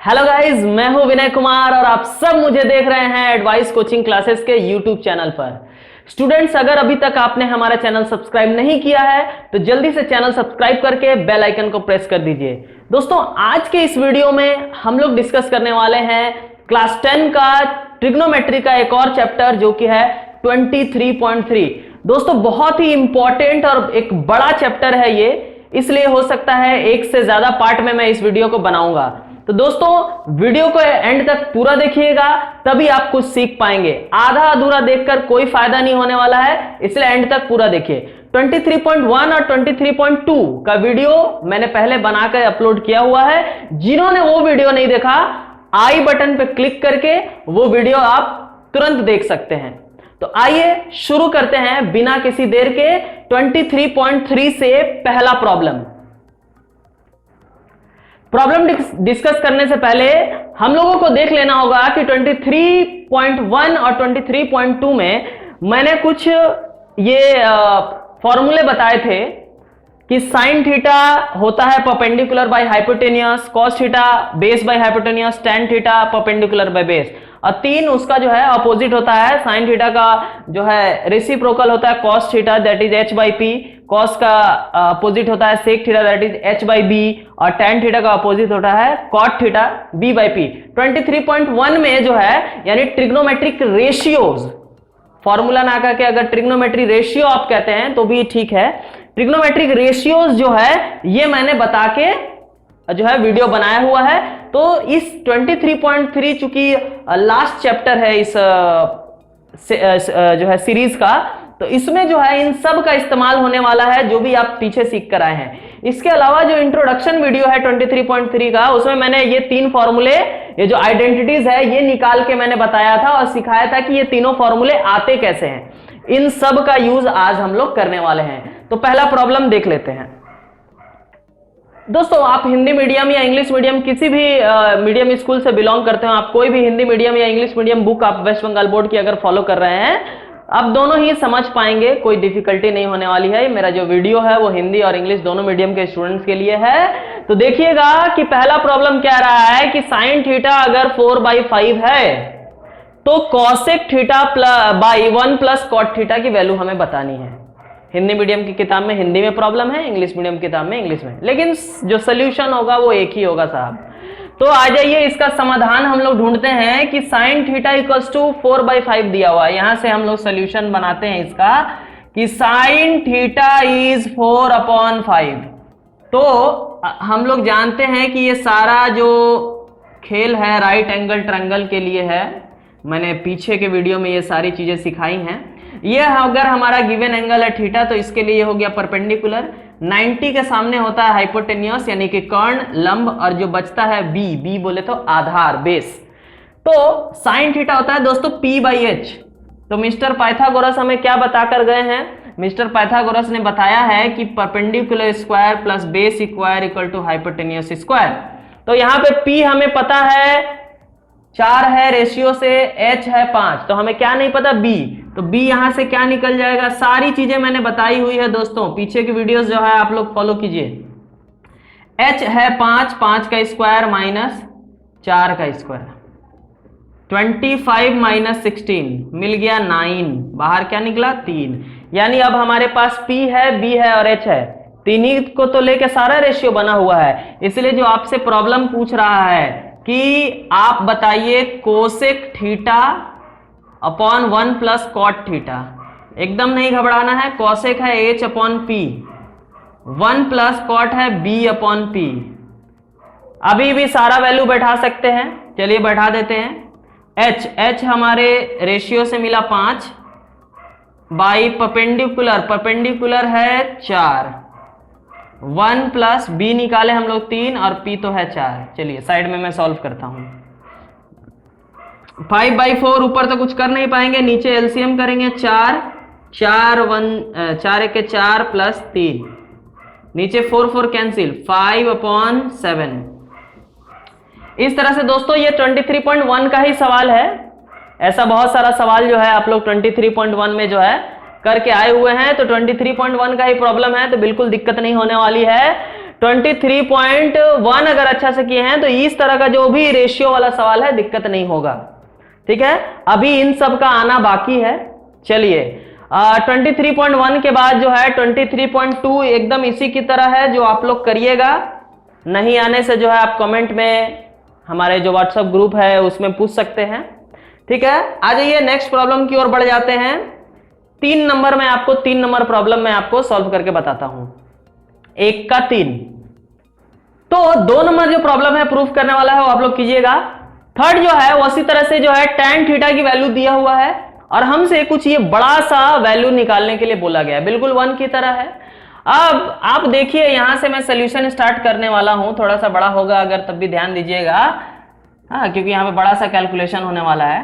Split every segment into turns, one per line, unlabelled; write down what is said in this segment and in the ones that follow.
Hello guys, मैं हूं विनय कुमार और आप सब मुझे देख रहे हैं एडवाइस कोचिंग क्लासेस के यूट्यूब चैनल पर। स्टूडेंट्स, अगर अभी तक आपने हमारा चैनल सब्सक्राइब नहीं किया है तो जल्दी से चैनल सब्सक्राइब करके बेल आइकन को प्रेस कर दीजिए। दोस्तों, आज के इस वीडियो में हम लोग डिस्कस करने वाले हैं क्लास 10 का ट्रिग्नोमेट्री का एक और चैप्टर जो कि है 23.3। दोस्तों, बहुत ही इंपॉर्टेंट और एक बड़ा चैप्टर है ये, इसलिए हो सकता है एक से ज्यादा पार्ट में मैं इस वीडियो को बनाऊंगा। तो दोस्तों, वीडियो को एंड तक पूरा देखिएगा, तभी आप कुछ सीख पाएंगे। आधा अधूरा देखकर कोई फायदा नहीं होने वाला है, इसलिए एंड तक पूरा देखिए। 23.1 और 23.2 का वीडियो मैंने पहले बनाकर अपलोड किया हुआ है। जिन्होंने वो वीडियो नहीं देखा, आई बटन पे क्लिक करके वो वीडियो आप तुरंत देख सकते हैं। तो आइए शुरू करते हैं बिना किसी देर के 23.3 से पहला प्रॉब्लम डिस्कस करने से पहले हम लोगों को देख लेना होगा कि 23.1 और 23.2 में मैंने कुछ ये फॉर्मूले बताए थे कि साइन थीटा होता है perpendicular by hypotenuse, cos theta base by hypotenuse, tan theta perpendicular by base, और तीन उसका जो है अपोजिट होता है। साइन थीटा का जो है रेसिप्रोकल होता है cos theta, that is h by p. Cos का अपोजिट होता है sec theta, that is h by b. और टेन थीटा का अपोजिट होता है cot theta, b by p. 23.1 में जो है यानी ट्रिग्नोमेट्रिक रेशियोज, फॉर्मूला ना कह के अगर ट्रिग्नोमेट्री रेशियो आप कहते हैं तो भी ठीक है। ट्रिग्नोमेट्रिक रेशियोज जो है ये मैंने बता के जो है वीडियो बनाया हुआ है। तो इस 23.3 चूंकि लास्ट चैप्टर है इस जो है सीरीज का, तो इसमें जो है इन सब का इस्तेमाल होने वाला है जो भी आप पीछे सीख कर आए हैं। इसके अलावा जो इंट्रोडक्शन वीडियो है 23.3 का, उसमें मैंने ये तीन फॉर्मूले, ये जो आइडेंटिटीज है ये निकाल के मैंने बताया था और सिखाया था कि ये तीनों फॉर्मूले आते कैसे हैं। इन सब का यूज आज हम लोग करने वाले हैं। तो पहला प्रॉब्लम देख लेते हैं। दोस्तों, आप हिंदी मीडियम या इंग्लिश मीडियम किसी भी मीडियम स्कूल से बिलोंग करते हो, आप कोई भी हिंदी मीडियम या इंग्लिश मीडियम बुक आप वेस्ट बंगाल बोर्ड की अगर फॉलो कर रहे हैं, आप दोनों ही समझ पाएंगे, कोई डिफिकल्टी नहीं होने वाली है। मेरा जो वीडियो है वो हिंदी और इंग्लिश दोनों मीडियम के स्टूडेंट्स के लिए है। तो देखिएगा कि पहला प्रॉब्लम क्या रहा है कि साइन थीटा अगर 4/5 है तो cosec theta by 1 plus cot theta की वैल्यू हमें बतानी है। हिंदी मीडियम की किताब में हिंदी में प्रॉब्लम है, इंग्लिश मीडियम की किताब में इंग्लिश में, लेकिन जो सोल्यूशन होगा वो एक ही होगा साहब। तो आ जाइए, इसका समाधान हम लोग ढूंढते हैं कि साइन थीटा इक्वल्स टू 4/5 दिया हुआ है। यहां से हम लोग सोल्यूशन बनाते हैं इसका कि साइन थीटा इज 4/5। तो हम लोग जानते हैं कि ये सारा जो खेल है राइट एंगल ट्रायंगल के लिए है। मैंने पीछे के वीडियो में ये सारी चीजें सिखाई हैं। ये अगर हमारा गिवन एंगल है थीटा, तो इसके लिए हो गया परपेंडिकुलर। 90 के सामने होता है हाइपोटेन्यूस यानी कि कर्ण, लंब, और जो बचता है बी बोले तो आधार, बेस। तो साइन थीटा होता है दोस्तों p/h। तो मिस्टर पाइथागोरस हमें क्या बताकर गए हैं? मिस्टर पाइथागोरस ने बताया है कि perpendicular square plus base square equal to hypotenuse square. तो यहां पे p हमें पता है 4 है रेशियो से, h है 5, तो हमें क्या नहीं पता b। तो b यहां से क्या निकल जाएगा? सारी चीजें मैंने बताई हुई है दोस्तों, पीछे की वीडियोस जो है आप लोग फॉलो कीजिए। h है 5 का स्क्वायर माइनस 4 का स्क्वायर, 25 माइनस 16 मिल गया 9, बाहर क्या निकला 3। यानी अब हमारे पास p है, b है और h है, तीनों को तो लेके सारा रेशियो बना हुआ है। इसलिए जो आपसे प्रॉब्लम पूछ रहा है कि आप बताइए cosec theta upon 1 plus cot theta, एकदम नहीं घबराना है। कोसेक है h upon p, 1 plus cot है b अपॉन p। अभी भी सारा वैल्यू बैठा सकते हैं, चलिए बैठा देते हैं। h हमारे रेशियो से मिला 5 बाई परपेंडिकुलर है 4, 1 प्लस b निकाले हम लोग 3 और p तो है 4। चलिए साइड में मैं सॉल्व करता हूं। 5/4 ऊपर तो कुछ कर नहीं पाएंगे, नीचे एलसीएम करेंगे। 4 1 4 प्लस 3, नीचे 4 कैंसिल, 5/7। इस तरह से दोस्तों ये 23.1 का ही सवाल है। ऐसा बहुत सारा सवाल जो है आप लोग 23.1 में जो है करके आए हुए हैं, तो 23.1 का ही प्रॉब्लम है, तो बिल्कुल दिक्कत नहीं होने वाली है। 23.1 अगर अच्छा से किए हैं तो इस तरह का जो भी रेशियो वाला सवाल है दिक्कत नहीं होगा। ठीक है, अभी इन सब का आना बाकी है। चलिए 23.1 के बाद जो है 23.2 एकदम इसी की तरह है, जो आप लोग करिएगा। नहीं आने से जो है आप कमेंट में हमारे जो व्हाट्सएप ग्रुप है उसमें पूछ सकते हैं। ठीक है, आ जाइए नेक्स्ट प्रॉब्लम की ओर बढ़ जाते हैं। 3 नंबर प्रॉब्लम मैं आपको सॉल्व करके बताता हूं। 1 का 3। तो 2 नंबर जो प्रॉब्लम है प्रूफ करने वाला है वो आप लोग कीजिएगा। थर्ड जो है वो उसी तरह से जो है tan थीटा की वैल्यू दिया हुआ है और हमसे कुछ ये बड़ा सा वैल्यू निकालने के लिए बोला गया है, बिल्कुल 1 की तरह है। अब आप देखिए यहां से मैं सोल्यूशन स्टार्ट करने वाला हूं, थोड़ा सा बड़ा होगा अगर तब भी ध्यान दीजिएगा। हाँ, क्योंकि यहां पे बड़ा सा कैलकुलेशन होने वाला है,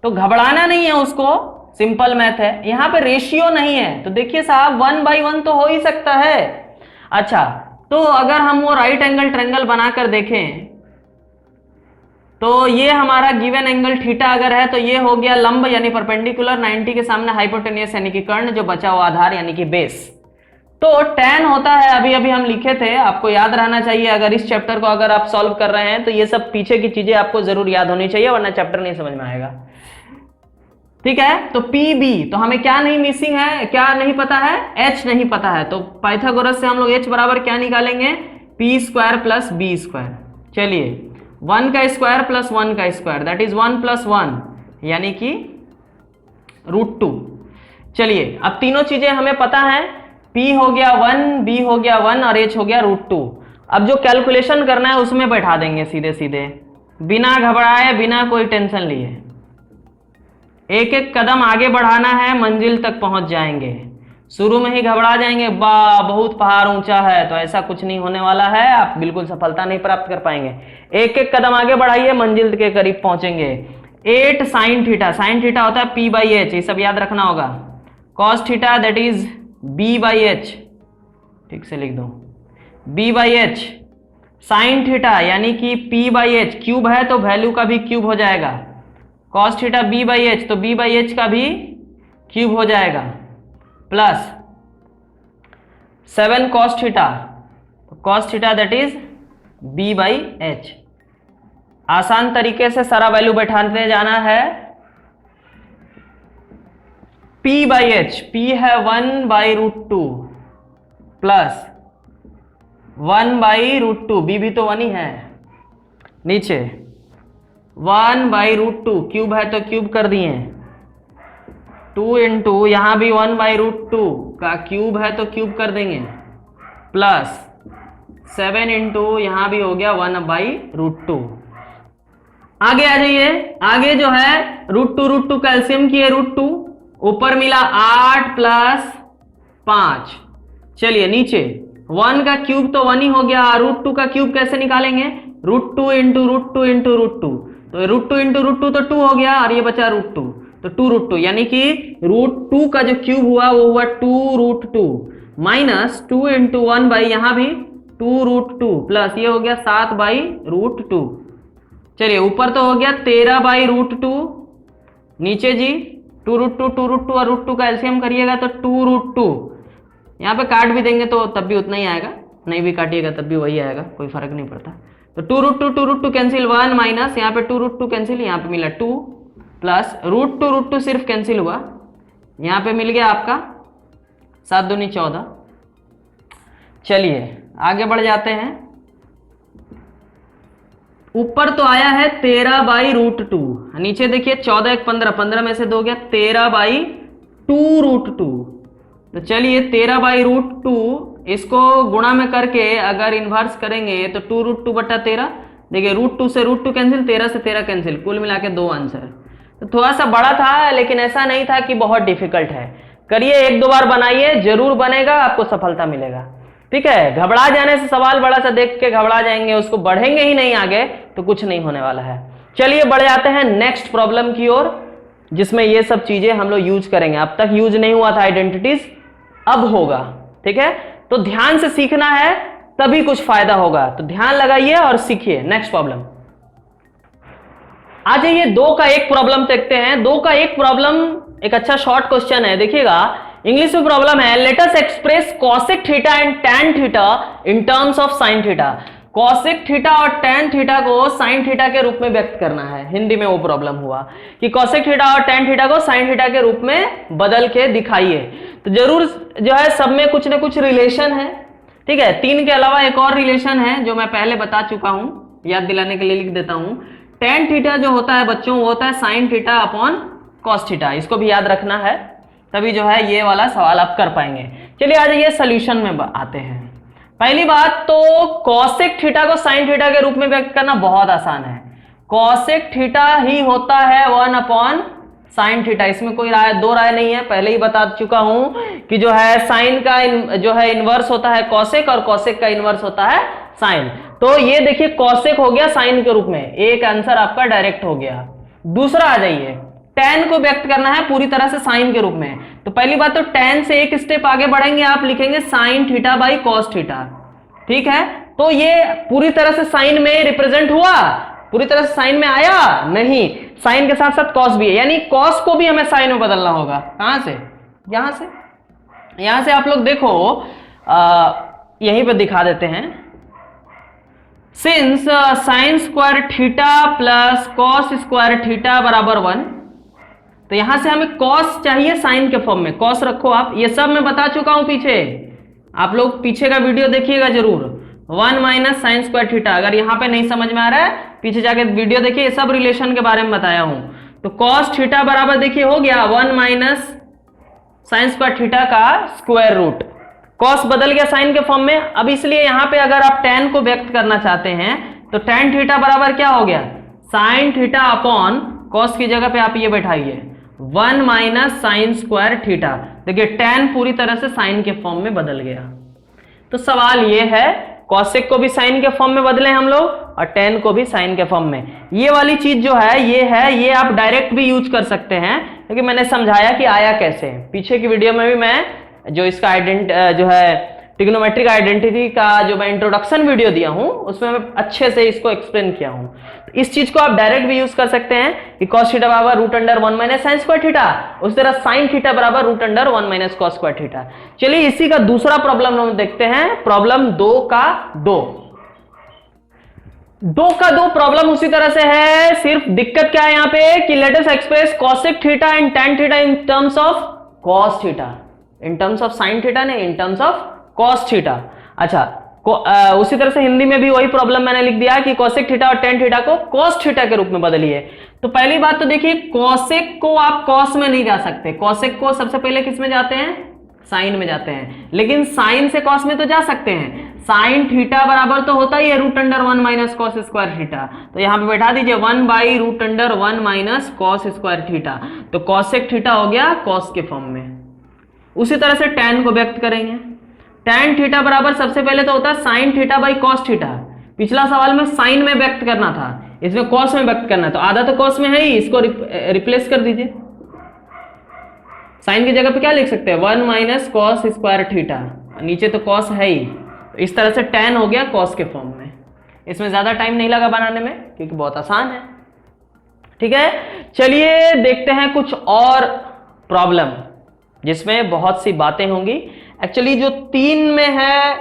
तो घबराना नहीं है उसको, सिंपल मैथ है। यहां पे रेशियो नहीं है तो देखिए साहब 1/1 तो हो ही सकता है। अच्छा, तो अगर हम वो राइट एंगल ट्रायंगल बनाकर देखें तो ये हमारा गिवन एंगल थीटा अगर है तो ये हो गया लंब यानी परपेंडिकुलर, 90 के सामने हाइपोटेन्यूस यानी कि कर्ण, जो बचा हुआ आधार यानी कि बेस। तो tan होता है, अभी अभी हम लिखे थे, आपको याद रहना चाहिए। अगर इस चैप्टर को अगर आप सॉल्व कर रहे हैं तो ये सब पीछे की चीजें आपको जरूर याद होनी चाहिए, वरना चैप्टर नहीं समझ में आएगा। ठीक है, तो PB, तो हमें क्या नहीं मिसिंग है, क्या नहीं पता है, H नहीं पता है। तो पाइथागोरस से हम लोग H बराबर क्या निकालेंगे, p² प्लस b²। चलिए 1 का स्क्वायर प्लस 1 का स्क्वायर दैट इज 1 + 1 यानी कि √2। चलिए अब तीनों चीजें हमें पता है, P हो गया 1, B हो गया 1 और H हो गया √2। अब जो कैलकुलेशन करना है उसमें बैठा देंगे सीधे सीधे, बिना घबराए, बिना कोई टेंशन लिए। एक एक कदम आगे बढ़ाना है, मंजिल तक पहुंच जाएंगे। शुरू में ही घबरा जाएंगे, वाह बहुत पहाड़ ऊंचा है, तो ऐसा कुछ नहीं होने वाला है, आप बिल्कुल सफलता नहीं प्राप्त कर पाएंगे। एक एक कदम आगे बढ़ाइए, मंजिल के करीब पहुंचेंगे। 8 sin थीटा, sin थीटा होता है p/h, ये सब याद रखना होगा। cos theta that is b/h, ठीक से लिख दो b/h। sin थीटा यानी कि p/h, क्यूब है तो वैल्यू का भी क्यूब हो जाएगा। cos थीटा b/h, तो b/h का भी क्यूब हो जाएगा, plus 7 cos theta, cos theta that is b/h। आसान तरीके से सारा वैल्यू बैठाने जाना है। p/h, p है 1/√2 प्लस 1/√2, b भी तो 1 ही है, नीचे 1/√2, क्यूब है तो क्यूब कर दिए, 2 इंटू यहां भी 1/√2 का क्यूब है तो क्यूब कर देंगे, प्लस 7 इंटू यहां भी हो गया 1/√2। आगे आ जाइए, आगे जो है √2 का एलसीएम किए √2, ऊपर मिला 8 प्लस 5। चलिए नीचे 1 का क्यूब तो 1 ही हो गया, √2 का क्यूब कैसे निकालेंगे, √2 इंटू √2 इंटू √2, तो √2 इंटू √2 तो 2 हो गया और ये बचा √2, तो 2√2 यानी कि √2 का जो क्यूब हुआ वो हुआ 2√2 माइनस 2 इंटू 1 बाई यहां भी 2√2 प्लस ये हो गया 7/√2। चलिए ऊपर तो हो गया 13/√2, नीचे जी 2√2 और √2 का एलसीएम करिएगा तो 2√2, यहाँ पे काट भी देंगे तो तब भी उतना ही आएगा, नहीं भी काटिएगा तब भी वही आएगा, कोई फर्क नहीं पड़ता। तो 2√2 कैंसिल, 1 माइनस यहाँ पे 2√2 कैंसिल, यहाँ पे मिला 2 प्लस √2 सिर्फ कैंसिल हुआ, यहाँ पे मिल गया आपका 7 दूनी 14। चलिए आगे बढ़ जाते हैं। ऊपर तो आया है 13/√2, नीचे देखिए 14 1 15, 15 में से 2 गया 13/2√2। तो चलिए 13/√2 इसको गुणा में करके अगर इन्वर्स करेंगे तो 2√2/13, देखिए √2 से √2 कैंसिल, 13 से 13 कैंसिल, कुल मिला के 2 आंसर। तो थोड़ा सा बड़ा था लेकिन ऐसा नहीं था कि बहुत डिफिकल्ट है। करिए, 1-2 बार बनाइए, जरूर बनेगा, आपको सफलता मिलेगा। ठीक है, घबरा जाने से, सवाल बड़ा सा देख के घबरा जाएंगे, उसको बढ़ेंगे ही नहीं आगे तो कुछ नहीं होने वाला है। चलिए बढ़ जाते हैं नेक्स्ट प्रॉब्लम की ओर, जिसमें ये सब चीजें हम लोग यूज करेंगे। अब तक यूज नहीं हुआ था आइडेंटिटीज, अब होगा। ठीक है, तो ध्यान से सीखना है तभी कुछ फायदा होगा, तो ध्यान लगाइए और सीखिए। नेक्स्ट प्रॉब्लम आ जाइए, 2 का 1 प्रॉब्लम देखते हैं। 2 का 1 प्रॉब्लम एक अच्छा शॉर्ट क्वेश्चन है। देखिएगा इंग्लिश में प्रॉब्लम है, late us express cosec theta and tan theta in terms of sine theta. Cosec theta और टैन थीटा को साइन थीटा के रूप में व्यक्त करना है। हिंदी में वो प्रॉब्लम हुआ कि कॉसेक थीटा और टैन थीटा को साइन थीटा के रूप में बदल के दिखाइए। तो जरूर जो है सब में कुछ ना कुछ रिलेशन है, ठीक है। 3 के अलावा एक और रिलेशन है जो मैं पहले बता चुका हूं, याद दिलाने के लिए लिख देता हूं। टैन थीटा जो होता है बच्चों वो होता है sine theta upon cos theta, इसको भी याद रखना है, तभी जो है ये वाला सवाल आप कर पाएंगे। चलिए आ जाइए सोल्यूशन में आते हैं। पहली बात तो कॉसेक थीटा को साइन थीटा के रूप में व्यक्त करना बहुत आसान है। कॉसेक थीटा ही होता है 1 अपॉन साइन थीटा, इसमें कोई दो राय नहीं है, पहले ही बता चुका हूं कि जो है साइन का जो है इनवर्स होता है कॉसेक और कॉसेक का इनवर्स होता है साइन। तो ये देखिए कॉसेक हो गया साइन के रूप में, एक आंसर आपका डायरेक्ट हो गया। दूसरा आ जाइए, टैन को व्यक्त करना है पूरी तरह से साइन के रूप में। तो पहली बात तो टैन से एक स्टेप आगे बढ़ेंगे, आप लिखेंगे sign theta by cos theta, ठीक है। तो ये पूरी तरह से साइन में रिप्रेजेंट हुआ, पूरी तरह से साइन में आया नहीं, साइन के साथ साथ कॉस भी है, यानी कॉस को भी हमें साइन में बदलना होगा। कहां से? यहां से आप लोग देखो, यहीं पे दिखा देते हैं। Since sign square theta plus cos square theta बराबर 1, तो यहां से हमें कॉस चाहिए साइन के फॉर्म में, कॉस रखो आप, ये सब मैं बता चुका हूं पीछे, आप लोग पीछे का वीडियो देखिएगा जरूर। 1 माइनस साइन स्क्वायर थीटा, अगर यहां पे नहीं समझ में आ रहा है पीछे जाके वीडियो देखिए, सब रिलेशन के बारे में बताया हूं। तो कॉस थीटा बराबर देखिए हो गया 1 माइनस साइन स्क्वायर थीटा का स्क्वायर रूट, कॉस बदल गया साइन के फॉर्म में। अब इसलिए यहां पे अगर आप टैन को व्यक्त करना चाहते हैं तो टैन थीटा बराबर क्या हो गया, साइन थीटा अपॉन कॉस की जगह पे आप ये बैठाइए 1 माइनस साइन स्क्वायर थीटा। देखिए टैन पूरी तरह से साइन के फॉर्म में बदल गया। तो सवाल ये है, कॉसेक को भी साइन के फॉर्म में बदले हम लोग और टैन को भी साइन के फॉर्म में। ये वाली चीज जो है ये आप डायरेक्ट भी यूज कर सकते हैं, क्योंकि मैंने समझाया कि आया कैसे। पीछे की वीडियो में भी मैं जो इसका जो है ट्रिग्नोमेट्रिक आइडेंटिटी का जो मैं इंट्रोडक्शन वीडियो दिया हूं उसमें मैं अच्छे से इसको एक्सप्लेन किया हूं। तो इस चीज को आप डायरेक्ट भी यूज कर सकते हैं कि cos थीटा बराबर root under 1 minus sine square theta, उस तरह sin थीटा बराबर root under 1 minus cos square theta. चलिए इसी का दूसरा प्रॉब्लम हम देखते हैं, प्रॉब्लम 2 का 2 प्रॉब्लम उसी तरह से है, सिर्फ दिक्कत क्या है यहाँ पे कि let us express cosec theta and tan theta in terms of cos theta, in terms of sin theta नहीं, in terms of cos theta. अच्छा, उसी तरह से हिंदी में भी वही प्रॉब्लम मैंने लिख दिया कि cosec थीटा और tan थीटा को cos थीटा के रूप में बदलिए। तो पहली बात तो देखिए cosec को आप cos में नहीं जा सकते, cosec को सबसे पहले किस में जाते हैं, साइन में जाते हैं, लेकिन साइन से cos में तो जा सकते हैं। साइन थीटा बराबर तो होता ही है root under 1 minus cos square theta, तो यहां पे बैठा दीजिए 1 by root under 1 minus cos square theta, तो cosec थीटा हो गया cos के फॉर्म में। उसी तरह से tan को व्यक्त करेंगे, tan थीटा बराबर सबसे पहले तो होता है sign theta by cos theta. पिछला सवाल में साइन में व्यक्त करना था, इसमें कॉस में व्यक्त करना है, तो आधा तो कॉस में है ही, इसको रिप्लेस कर दीजिए। साइन की जगह पे क्या लिख सकते हैं 1 माइनस कॉस स्क्वायर थीटा, नीचे तो कॉस है ही, तो इस तरह से tan हो गया कॉस के फॉर्म में। इसमें ज्यादा टाइम नहीं लगा बनाने में क्योंकि बहुत आसान है, ठीक है। चलिए देखते हैं कुछ और प्रॉब्लम जिसमें बहुत सी बातें होंगी। एक्चुअली जो 3 में है,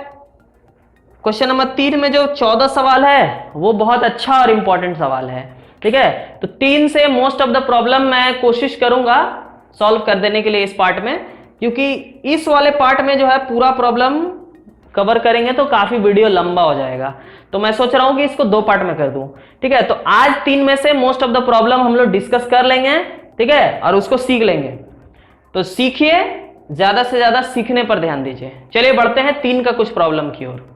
क्वेश्चन नंबर 3 में जो 14 सवाल है वो बहुत अच्छा और इंपॉर्टेंट सवाल है, ठीक है। तो 3 से मोस्ट ऑफ द प्रॉब्लम मैं कोशिश करूंगा सॉल्व कर देने के लिए इस पार्ट में, क्योंकि इस वाले पार्ट में जो है पूरा प्रॉब्लम कवर करेंगे तो काफी वीडियो लंबा हो जाएगा, तो मैं सोच रहा हूं कि इसको 2 पार्ट में कर दूं, ठीक है। तो आज 3 में से मोस्ट ऑफ द प्रॉब्लम हम लोग डिस्कस कर लेंगे, ठीक है, और उसको सीख लेंगे। तो सीखिए, ज्यादा से ज्यादा सीखने पर ध्यान दीजिए। चलिए बढ़ते हैं 3 का कुछ प्रॉब्लम की ओर।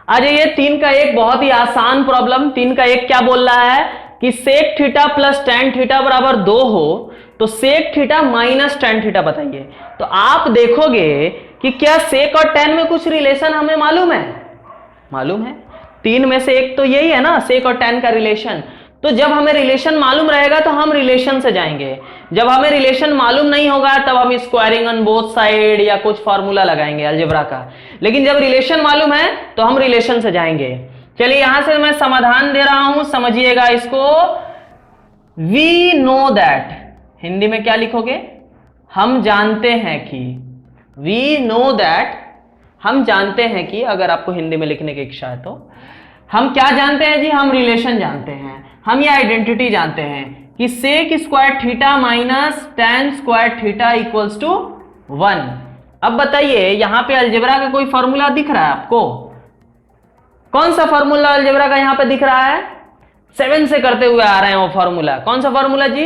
आ जाइए 3 का एक बहुत ही आसान प्रॉब्लम। 3 का एक क्या बोल रहा है कि sec theta plus tan theta बराबर 2 हो तो sec theta minus tan theta बताइए। तो आप देखोगे कि क्या सेक और टैन में कुछ रिलेशन हमें मालूम है। 3 में से एक तो यही है ना, सेक और टैन का रिलेशन। तो जब हमें रिलेशन मालूम रहेगा तो हम रिलेशन से जाएंगे, जब हमें रिलेशन मालूम नहीं होगा तब हम स्क्वायरिंग ऑन बोथ साइड या कुछ फार्मूला लगाएंगे अलजेब्रा का, लेकिन जब रिलेशन मालूम है तो हम रिलेशन से जाएंगे। चलिए यहां से मैं समाधान दे रहा हूं, समझिएगा इसको। वी नो दैट, हिंदी में क्या लिखोगे, हम जानते हैं कि, वी नो दैट, हम जानते हैं कि, अगर आपको हिंदी में लिखने की इच्छा है तो हम क्या जानते हैं जी, हम रिलेशन जानते हैं, हम ये आइडेंटिटी जानते हैं कि sec square theta minus tan square theta equals to 1। अब बताइए यहां पे अलजेब्रा का कोई फॉर्मूला दिख रहा है आपको? कौन सा फॉर्मूला अलजेब्रा का यहां पे दिख रहा है? 7 से करते हुए आ रहे हैं वो फॉर्मूला। कौन सा फॉर्मूला जी?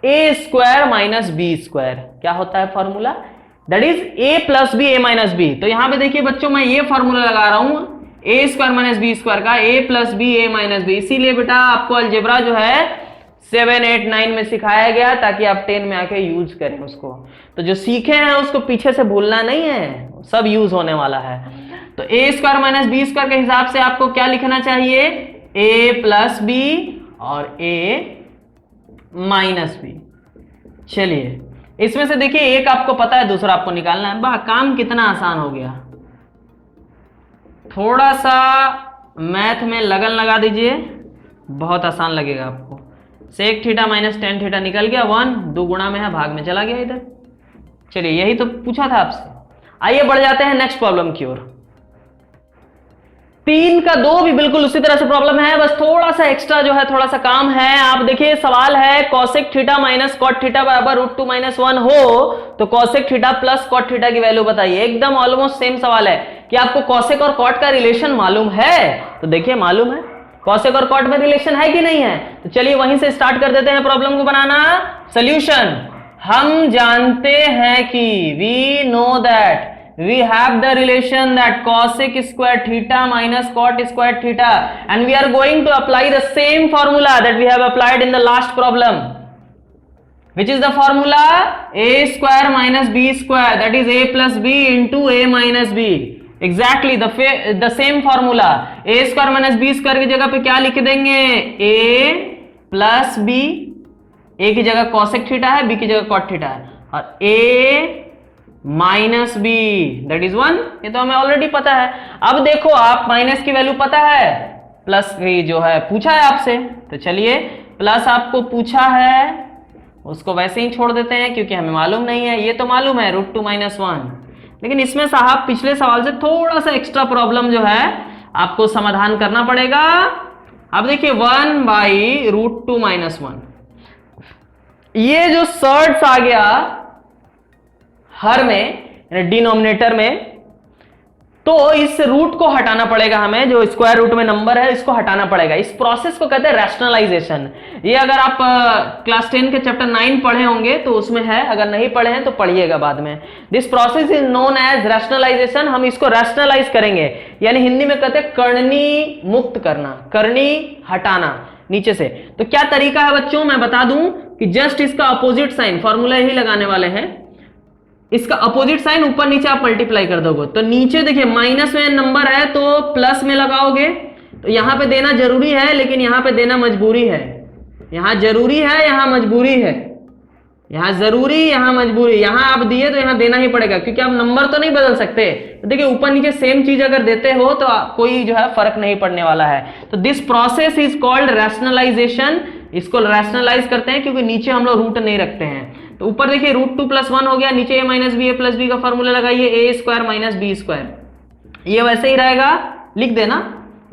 A square minus B square. क्या होता है formula? That is a plus b a minus b. तो यहां पे देखिए बच्चों, मैं ये फॉर्मूला लगा रहा हूं ए स्क्वायर माइनस बी स्क्वायर का, ए plus b a minus B. इसीलिए बेटा आपको अलजेब्रा जो है 7, 8, 9 में सिखाया गया ताकि आप 10 में आके यूज करें उसको। तो जो सीखे हैं उसको पीछे से भूलना नहीं है, सब यूज होने वाला है। तो A square minus B square के हिसाब से आपको क्या लिखना चाहिए? ए प्लस बी और ए माइनस बी। चलिए इसमें से देखिए एक आपको पता है, दूसरा आपको निकालना है। वाह, काम कितना आसान हो गया। थोड़ा सा मैथ में लगन लगा दीजिए, बहुत आसान लगेगा आपको। Sec theta minus tan theta निकल गया, 1 2 गुणा में है, भाग में चला गया इधर। चलिए यही तो पूछा था आपसे। आइए बढ़ जाते हैं नेक्स्ट प्रॉब्लम की ओर। 3 का 2 भी बिल्कुल उसी तरह से प्रॉब्लम है, बस थोड़ा सा एक्स्ट्रा जो है, थोड़ा सा काम है। आप देखिए सवाल है cosec theta minus cot theta बराबर √2 - 1 हो तो cosec theta plus cot theta की वैल्यू बताइए। एकदम ऑलमोस्ट सेम सवाल है कि आपको कॉसेक और कॉट का रिलेशन मालूम है? तो देखिए मालूम है, कॉसेक और कॉट में रिलेशन है कि नहीं है? तो चलिए वहीं से स्टार्ट कर देते हैं प्रॉब्लम को बनाना। सोल्यूशन, हम जानते हैं कि, we know that, we have the relation that cosec square theta minus cot square theta, and we are going to apply the same formula that we have applied in the last problem, which is the formula a square minus b square, that is a plus b into a minus b. Exactly the same formula. a square minus b square की जगह पे क्या लिख देंगे? a plus b, a की जगह cosec theta है, b की जगह cot थीटा है, और a minus b that is 1। ये तो हमें ऑलरेडी पता है। अब देखो आप, माइनस की वैल्यू पता है, प्लस की जो है पूछा है आपसे, तो चलिए प्लस आपको पूछा है उसको वैसे ही छोड़ देते हैं क्योंकि हमें मालूम नहीं है। ये तो मालूम है √2 - 1, लेकिन इसमें साहब पिछले सवाल से थोड़ा सा एक्स्ट्रा प्रॉब्लम जो है आपको समाधान करना पड़ेगा। अब देखिए 1/√2 - 1, ये जो सर्ट्स आ गया हर में, डिनोमिनेटर में, तो इस रूट को हटाना पड़ेगा हमें। जो स्क्वायर रूट में नंबर है इसको हटाना पड़ेगा। इस प्रोसेस को कहते हैं रैशनलाइजेशन। ये अगर आप क्लास 10 के चैप्टर 9 पढ़े होंगे तो उसमें है, अगर नहीं पढ़े हैं तो पढ़िएगा बाद में। This process is known as rationalization. हम इसको रैशनलाइज करेंगे, यानी हिंदी में कहते हैं करनी मुक्त करना, करनी हटाना नीचे से। तो क्या तरीका है बच्चों, मैं बता दूं कि जस्ट इसका अपोजिट साइन, फॉर्मूला यही लगाने वाले हैं, इसका अपोजिट साइन ऊपर नीचे आप मल्टीप्लाई कर दोगे। तो नीचे देखिए माइनस में नंबर है तो प्लस में लगाओगे, तो यहां पे देना जरूरी है लेकिन यहां पे देना मजबूरी है। यहां जरूरी है, यहां मजबूरी है, यहां जरूरी, यहां मजबूरी। यहां आप दिए तो यहां देना ही पड़ेगा क्योंकि आप नंबर तो नहीं बदल सकते। तो देखिए ऊपर नीचे सेम चीज अगर देते हो तो कोई जो है फर्क नहीं पड़ने वाला है। तो this process is called rationalization. इसको रैशनलाइज करते हैं क्योंकि नीचे हम लोग रूट नहीं रखते हैं। तो ऊपर देखिए √2 + 1 हो गया, नीचे a - b a + b का फॉर्मूला लगाइए, a square minus b square. ये वैसे ही रहेगा, लिख देना,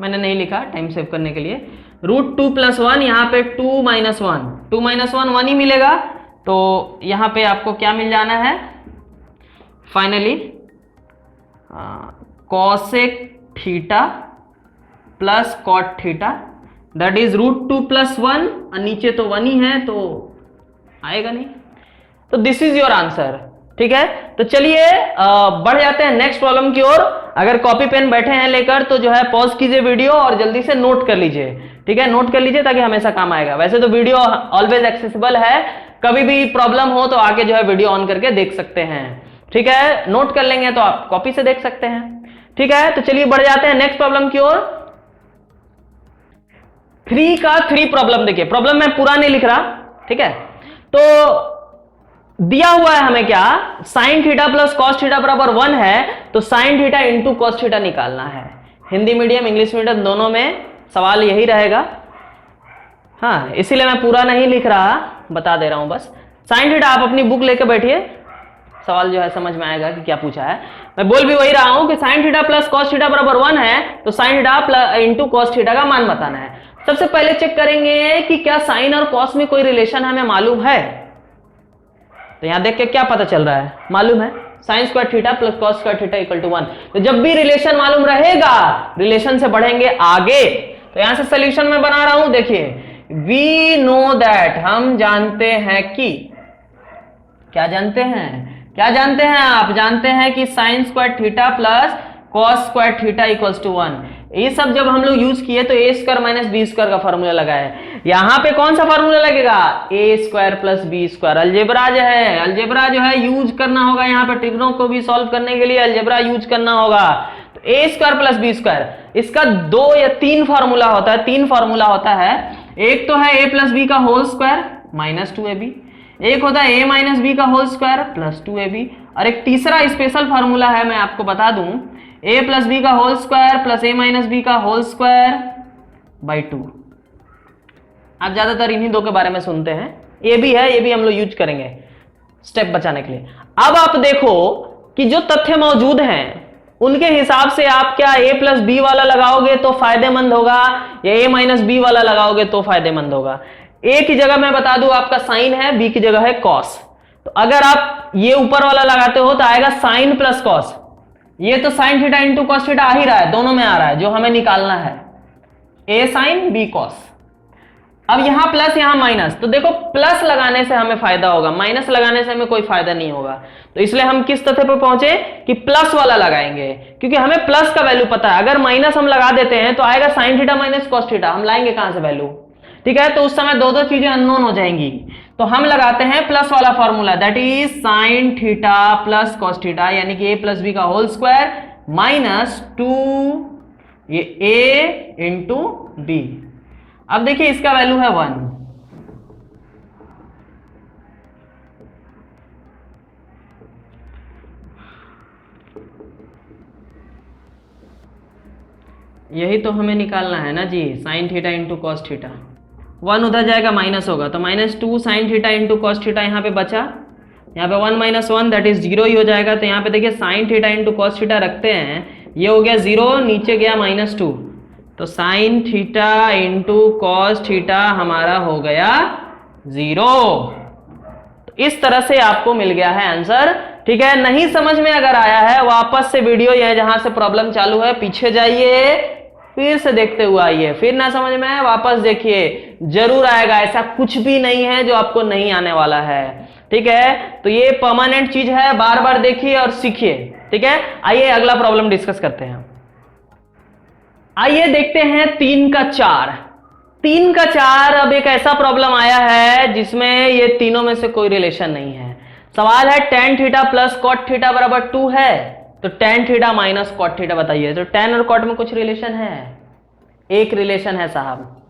मैंने नहीं लिखा टाइम सेव करने के लिए। √2 + 1, यहाँ पे 2 - 1, 2 - 1 1 ही मिलेगा। तो यहाँ पे आपको क्या मिल जाना है finally? Cosec theta plus cot theta, that is √2 + 1, और नीचे तो 1 ही है तो आएगा नहीं। तो दिस इज योर आंसर। ठीक है, तो चलिए बढ़ जाते हैं नेक्स्ट प्रॉब्लम की ओर। अगर कॉपी पेन बैठे हैं लेकर तो जो है पॉज कीजिए वीडियो और जल्दी से नोट कर लीजिए। ठीक है, नोट कर लीजिए ताकि हमेशा काम आएगा। वैसे तो वीडियो ऑलवेज एक्सेसिबल है, कभी भी प्रॉब्लम हो तो आके जो है वीडियो ऑन करके देख सकते हैं। ठीक है, नोट कर लेंगे तो आप कॉपी से देख सकते हैं। ठीक है, तो चलिए बढ़ जाते हैं नेक्स्ट प्रॉब्लम की ओर। 3 का 3 प्रॉब्लम देखिए, प्रॉब्लम मैं पूरा नहीं लिख रहा। ठीक है, तो दिया हुआ है हमें क्या, sign theta plus cos theta बराबर 1 है, तो sine theta into cos theta निकालना है। हिंदी मीडियम इंग्लिश मीडियम दोनों में सवाल यही रहेगा। हाँ, इसीलिए मैं पूरा नहीं लिख रहा, बता दे रहा हूं बस। साइन थीटा आप अपनी बुक लेकर बैठिए, सवाल जो है समझ में आएगा कि क्या पूछा है। मैं बोल भी वही रहा हूं कि sign theta plus cos theta बराबर 1 है, तो sine theta into cos theta का मान बताना है। सबसे पहले चेक करेंगे कि क्या साइन और कॉस में कोई रिलेशन हमें मालूम है। तो यहां देख के क्या पता चल रहा है, मालूम है sine square theta plus cos square theta equal to 1। तो जब भी रिलेशन मालूम रहेगा, रिलेशन से बढ़ेंगे आगे। तो यहां से सोल्यूशन में बना रहा हूं, देखिए वी नो दैट, हम जानते हैं कि, क्या जानते हैं, क्या जानते हैं आप, जानते हैं कि sine square theta plus cos square theta equals to 1। ये सब जब हम लोग यूज किए तो A square minus B square का फॉर्मूला लगाए। यहां पे कौन सा फॉर्मूला लगेगा, A square plus B square. Algebra जो है, अलजेब्रा जो है यूज करना होगा, यहाँ पे ट्रिग्नो को भी सॉल्व करने के लिए अलजेब्रा यूज करना होगा। तो A square plus B square, इसका 2 या 3 फॉर्मूला होता है, 3 फॉर्मूला होता है। एक तो है ए प्लस बी का होल स्क्वायर माइनस 2ab, एक होता है ए माइनस बी का होल स्क्वायर प्लस 2ab, और एक तीसरा स्पेशल फॉर्मूला है, मैं आपको बता दूं, ए प्लस बी का whole square plus a minus b का होल स्क्वायर बाई 2। आप ज्यादातर इन्हीं दो के बारे में सुनते हैं, ये भी है, ये भी हम लोग यूज करेंगे स्टेप बचाने के लिए। अब आप देखो कि जो तथ्य मौजूद हैं उनके हिसाब से आप क्या ए प्लस बी वाला लगाओगे तो फायदेमंद होगा, या ए माइनस बी वाला लगाओगे तो फायदेमंद होगा। ए की जगह मैं बता दूं आपका साइन है, बी की जगह है कॉस। तो अगर आप ये ऊपर वाला लगाते हो तो आएगा साइन प्लस कॉस। ये तो sine theta into cos theta आ ही रहा है, दोनों में आ रहा है, जो हमें निकालना है ए साइन बी कॉस। अब यहां प्लस यहां माइनस, तो देखो प्लस लगाने से हमें फायदा होगा, माइनस लगाने से हमें कोई फायदा नहीं होगा। तो इसलिए हम किस तथ्य पर पहुंचे कि प्लस वाला लगाएंगे, क्योंकि हमें प्लस का वैल्यू पता है। अगर माइनस हम लगा देते हैं तो आएगा sine theta minus cos theta, हम लाएंगे कहां से वैल्यू, ठीक है। तो उस समय दो दो चीजें अननोन हो जाएंगी, तो हम लगाते हैं प्लस वाला formula, that is sine theta plus cos theta, यानी कि ए प्लस बी का होल स्क्वायर माइनस 2 ये ए इंटू बी। अब देखिए इसका वैल्यू है 1, यही तो हमें निकालना है ना जी, sine theta into cos theta. 1 उधर जाएगा माइनस होगा, तो minus 2 sine theta into cos theta यहाँ पे बचा, यहाँ पे 1 माइनस 1 दैट इज 0 ही हो जाएगा। तो यहाँ पे देखिए sign theta into cos theta रखते हैं, ये हो गया 0, नीचे गया माइनस 2, तो sine theta into cos theta हमारा हो गया 0। तो इस तरह से आपको मिल गया है आंसर, ठीक है। नहीं समझ में अगर आया है, वापस से वीडियो यह जहां से प्रॉब्लम चालू है पीछे जाइए, फिर से देखते हुए आइए। फिर ना समझ में आए वापस देखिए, जरूर आएगा, ऐसा कुछ भी नहीं है जो आपको नहीं आने वाला है, ठीक है। तो ये परमानेंट चीज है, बार बार देखिए और सीखिए, ठीक है। आइए अगला प्रॉब्लम डिस्कस करते हैं। आइए देखते हैं 3 का 4। 3 का 4 अब एक ऐसा प्रॉब्लम आया है जिसमें ये तीनों में से कोई रिलेशन नहीं है। सवाल है tan theta plus cot theta बराबर 2 है, तो tan theta minus cot theta बताइए। तो टेन और कॉट में कुछ रिलेशन है, एक रिलेशन है साहब।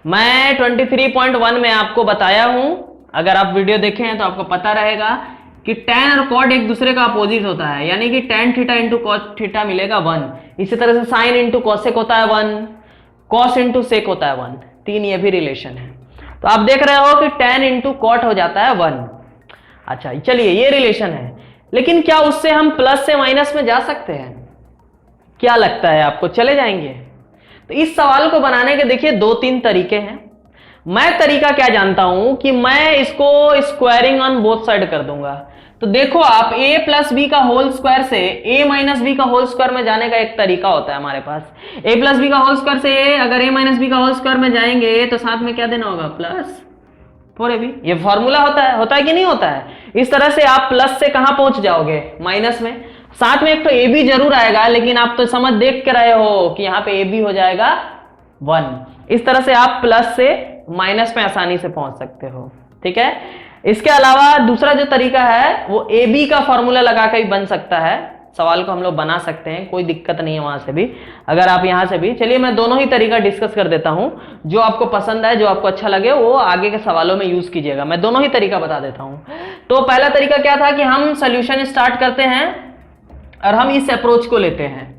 मैं 23.1 में आपको बताया हूं, अगर आप वीडियो देखे हैं तो आपको पता रहेगा कि टेन और कॉट एक दूसरे का अपोजिट होता है, यानी कि tan theta into cot theta मिलेगा 1। इसी तरह से साइन इंटू कॉसेक होता है 1, कॉस इंटू सेक होता है 1। 3 ये भी रिलेशन है। तो आप देख रहे हो कि टेन इंटू कॉट हो जाता है 1। अच्छा चलिए ये रिलेशन है, लेकिन क्या उससे हम प्लस से माइनस में जा सकते हैं? क्या लगता है आपको, चले जाएंगे? तो इस सवाल को बनाने के देखिए 2-3 तरीके हैं। मैं तरीका क्या जानता हूं कि मैं इसको स्क्वायरिंग ऑन बोथ साइड कर दूंगा। तो देखो आप a प्लस बी का होल स्क्वायर से a माइनस बी का होल स्क्वायर में जाने का एक तरीका होता है हमारे पास। a प्लस बी का होल स्क्वायर से अगर a माइनस बी का होल स्क्वायर में जाएंगे तो साथ में क्या देना होगा, प्लस 4ab। ये फॉर्मूला होता है कि नहीं होता है? इस तरह से आप प्लस से कहां पहुंच जाओगे, माइनस में। साथ में एक तो ए बी जरूर आएगा, लेकिन आप तो समझ देख के रहे हो कि यहाँ पे ए बी हो जाएगा 1। इस तरह से आप प्लस से माइनस में आसानी से पहुंच सकते हो, ठीक है। इसके अलावा दूसरा जो तरीका है वो ए बी का फॉर्मूला लगा के भी बन सकता है। सवाल को हम लोग बना सकते हैं, कोई दिक्कत नहीं है वहां से भी, अगर आप यहां से भी। चलिए मैं दोनों ही तरीका डिस्कस कर देता हूं, जो आपको पसंद आए, जो आपको अच्छा लगे वो आगे के सवालों में यूज कीजिएगा। मैं दोनों ही तरीका बता देता हूं। तो पहला तरीका क्या था कि हम सोल्यूशन स्टार्ट करते हैं और हम इस अप्रोच को लेते हैं।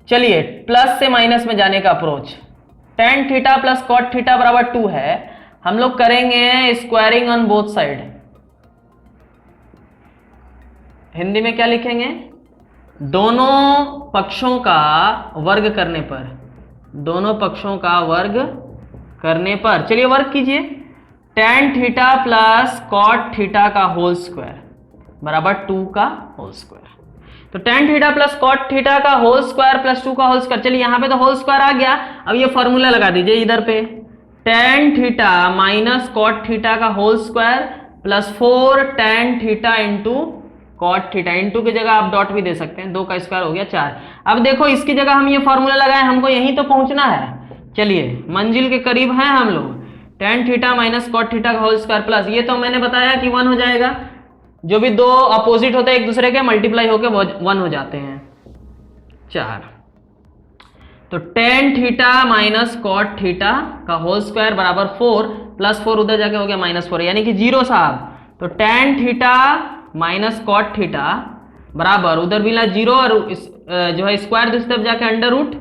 चलिए प्लस से माइनस में जाने का approach, tan theta plus cot theta बराबर 2 है। हम लोग करेंगे squaring on both side. Hindi में क्या लिखेंगे, दोनों पक्षों का वर्ग करने पर, दोनों पक्षों का वर्ग करने पर, चलिए वर्ग कीजिए, tan theta plus cot theta का होल स्क्वायर बराबर 2 का होल स्क्वायर। तो tan theta plus cot theta का होल स्क्वायर प्लस 2 का होल स्क्वायर, चलिए यहां पे तो होल स्क्वायर आ गया, अब ये फॉर्मूला लगा दीजिए इधर पे, tan theta minus cot theta का whole square plus 4 tan theta into cot theta, into की जगह आप डॉट भी दे सकते हैं, 2 का स्क्वायर हो गया 4। अब देखो इसकी जगह हम ये फॉर्मूला लगाए, हमको यहीं तो पहुंचना है, चलिए मंजिल के करीब हैं हम लोग, tan theta minus cot theta का होल स्क्वायर प्लस, ये तो मैंने बताया कि 1 हो जाएगा, जो भी दो अपोजिट होते हैं एक दूसरे के मल्टीप्लाई होके 1 हो जाते हैं, 4। तो tan theta minus cot theta का होल स्क्वायर बराबर 4 प्लस 4 उधर जाके हो गया -4, यानी कि 0 साहब। तो tan theta minus cot theta बराबर उधर मिला 0 और जो है स्क्वायर दूसरी तरफ जाके अंडर रूट,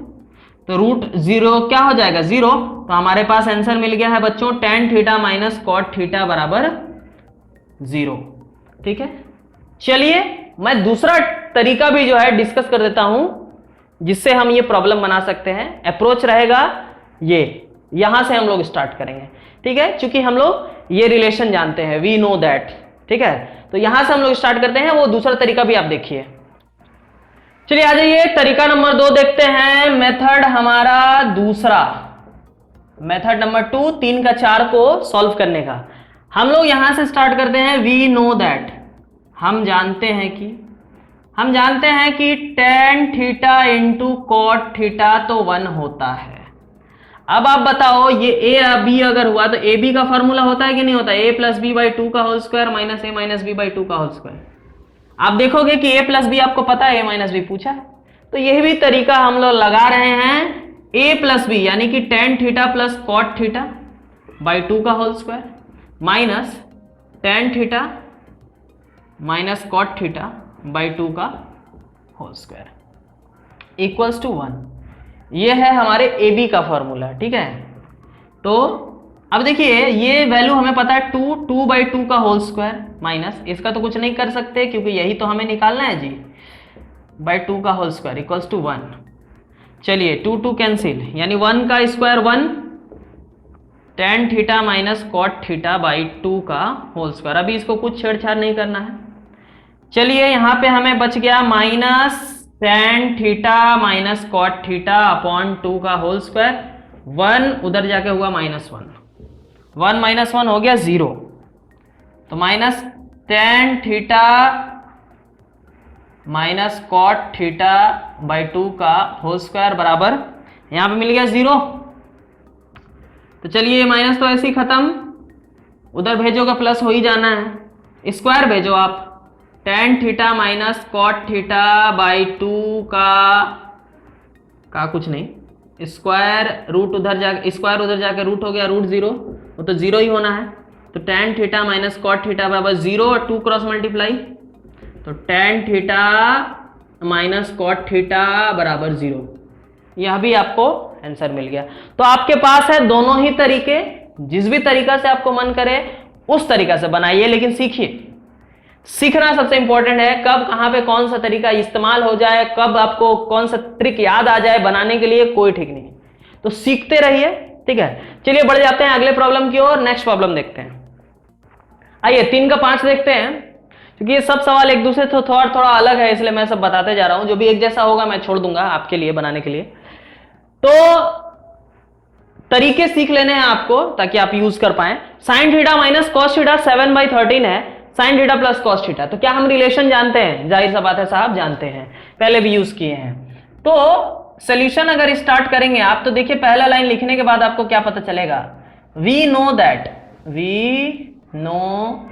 तो रूट 0 क्या हो जाएगा 0, तो हमारे पास आंसर मिल गया है बच्चों tan theta minus cot theta बराबर 0। ठीक है, चलिए मैं दूसरा तरीका भी जो है डिस्कस कर देता हूं जिससे हम ये प्रॉब्लम बना सकते हैं। अप्रोच रहेगा ये, यहां से हम लोग स्टार्ट करेंगे, ठीक है, क्योंकि हम लोग ये रिलेशन जानते हैं, वी नो दैट, ठीक है, तो यहां से हम लोग स्टार्ट करते हैं, वो दूसरा तरीका भी आप देखिए। चलिए आ जाइए तरीका नंबर 2 देखते हैं, मेथड हमारा दूसरा, मेथड नंबर 2 3 का 4 को सॉल्व करने का। हम लोग यहां से स्टार्ट करते हैं, वी नो दैट, हम जानते हैं कि tan theta into cot theta तो 1 होता है। अब आप बताओ ये a b अगर हुआ तो a b का फॉर्मूला होता है कि नहीं होता, a प्लस बी बाई 2 का whole square minus a minus b by 2 का होल स्क्वायर। आप देखोगे कि a प्लस बी आपको पता है, a माइनस बी पूछा है, तो यही भी तरीका हम लोग लगा रहे हैं, a प्लस बी यानी कि tan theta plus cot theta by 2 का whole square minus tan theta minus cot theta by 2 का होल स्क्वायर इक्वल्स टू 1। ये है हमारे ए बी का फॉर्मूला, ठीक है। तो अब देखिए ये वैल्यू हमें पता है 2 बाई 2 का होल स्क्वायर माइनस, इसका तो कुछ नहीं कर सकते क्योंकि यही तो हमें निकालना है जी, बाई 2 का होल स्क्वायर इक्वल्स टू 1। चलिए 2 कैंसिल, यानी 1 का square 1, tan theta minus cot theta by 2 का होल स्क्वायर। अभी इसको कुछ छेड़छाड़ नहीं करना है। चलिए यहां पे हमें बच गया minus tan theta minus cot theta upon 2 का होल स्क्वायर, 1 उधर जाके हुआ -1, 1 माइनस 1 हो गया 0, तो minus tan theta minus cot theta by 2 का होल स्क्वायर बराबर यहां पे मिल गया 0। तो चलिए माइनस तो ऐसे ही खत्म, उधर भेजोगे प्लस हो ही जाना है, स्क्वायर भेजो आप, tan theta minus cot theta by 2 का कुछ नहीं, स्क्वायर रूट उधर जाके स्क्वायर उधर जाके रूट हो गया रूट 0, वो तो 0 ही होना है। तो tan theta minus cot theta बराबर 0 और 2 क्रॉस मल्टीप्लाई, तो tan theta minus cot theta बराबर 0, यह भी आपको आंसर मिल गया। तो आपके पास है दोनों ही तरीके, जिस भी तरीका से आपको मन करे उस तरीका से बनाइए, लेकिन सीखिए, सीखना सबसे इंपॉर्टेंट है, कब कहां पे कौन सा तरीका इस्तेमाल हो जाए, कब आपको कौन सा ट्रिक याद आ जाए बनाने के लिए, कोई ठीक नहीं, तो सीखते रहिए, ठीक है। चलिए बढ़ जाते हैं अगले प्रॉब्लम की ओर, नेक्स्ट प्रॉब्लम देखते हैं। आइए 3 का 5 देखते हैं, क्योंकि ये सब सवाल एक दूसरे से थोड़ा अलग है, इसलिए मैं सब बताते जा रहा हूं, जो भी एक जैसा होगा मैं छोड़ दूंगा आपके लिए बनाने के लिए। तो तरीके सीख लेने हैं आपको ताकि आप यूज कर पाए। Sine theta minus cos theta 7/13 है, sign theta plus cos theta, तो क्या हम रिलेशन जानते हैं? जाहिर सा बात है साहब, जानते हैं, पहले भी यूज किए हैं। तो सोल्यूशन अगर स्टार्ट करेंगे आप, तो देखिए पहला लाइन लिखने के बाद आपको क्या पता चलेगा, वी नो